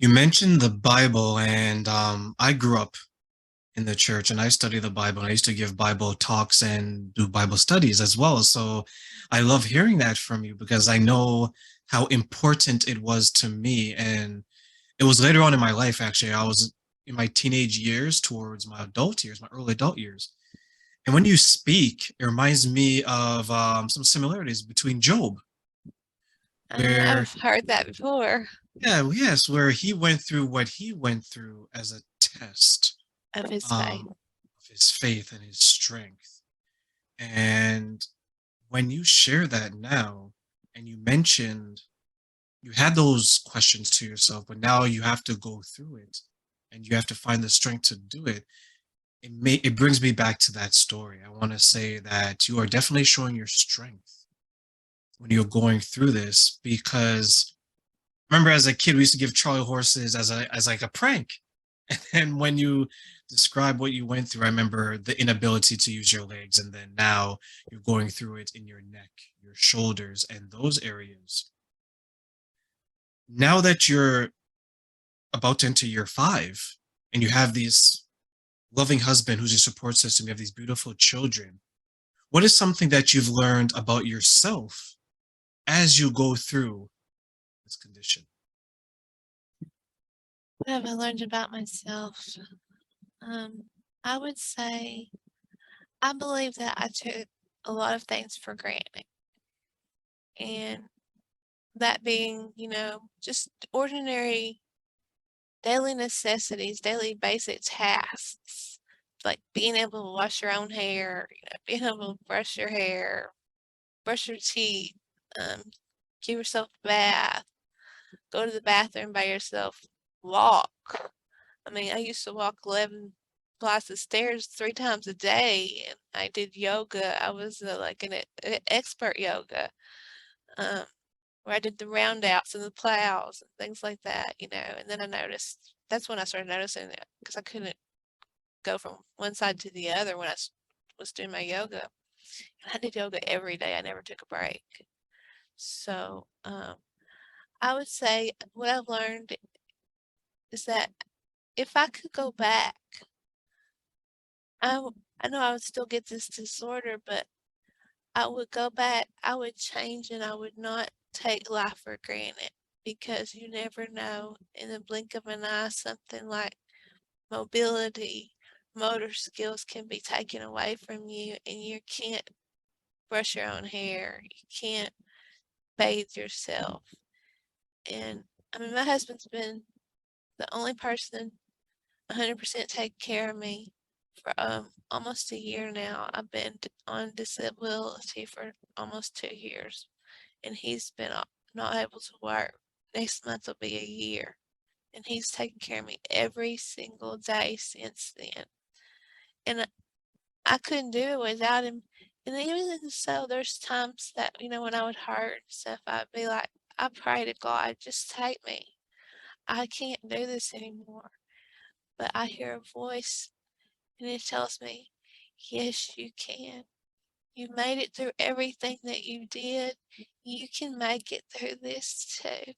You mentioned the Bible, and I grew up in the church and I study the Bible. And I used to give Bible talks and do Bible studies as well. So I love hearing that from you because I know how important it was to me. And it was later on in my life, actually. I was in my teenage years towards my adult years, my early adult years. And when you speak, it reminds me of some similarities between Job, where I've heard that before yeah, yes, where he went through what he went through as a test of his faith. of his faith and his strength. And when you share that now, and you mentioned you had those questions to yourself, but now you have to go through it and you have to find the strength to do it. It brings me back to that story. I want to say that you are definitely showing your strength when you're going through this because remember as a kid we used to give Charlie horses as like a prank. And when you describe what you went through, I remember the inability to use your legs, and then now you're going through it in your neck, your shoulders, and those areas. Now that you're about to enter year five, and you have this loving husband who's your support system, you have these beautiful children. What is something that you've learned about yourself as you go through this condition? What have I learned about myself? Um, I would say I believe that I took a lot of things for granted. And that being, just ordinary daily necessities, daily basic tasks, like being able to wash your own hair, being able to brush your hair, brush your teeth, give yourself a bath, go to the bathroom by yourself, walk. I mean, I used to walk 11 flights of stairs 3 times a day, and I did yoga. I was like an expert yoga, um, where I did the roundouts and the plows and things like that, and then I noticed that's when I started noticing it because I couldn't go from one side to the other when I was doing my yoga. And I did yoga every day. I never took a break. So, I would say what I've learned is that if I could go back, I know I would still get this disorder, but I would go back, I would change, and I would not take life for granted because you never know in the blink of an eye something like mobility, motor skills can be taken away from you and you can't brush your own hair, you can't bathe yourself. And I mean, my husband's been the only person 100% take care of me for almost a year now. I've been on disability for almost 2 years, and he's been not able to work. Next month will be a year, and he's taken care of me every single day since then. And I couldn't do it without him. And even so, there's times that, when I would hurt and stuff, I'd be like, I pray to God, just take me. I can't do this anymore. But I hear a voice and it tells me, yes, you can. You made it through everything that you did. You can make it through this too.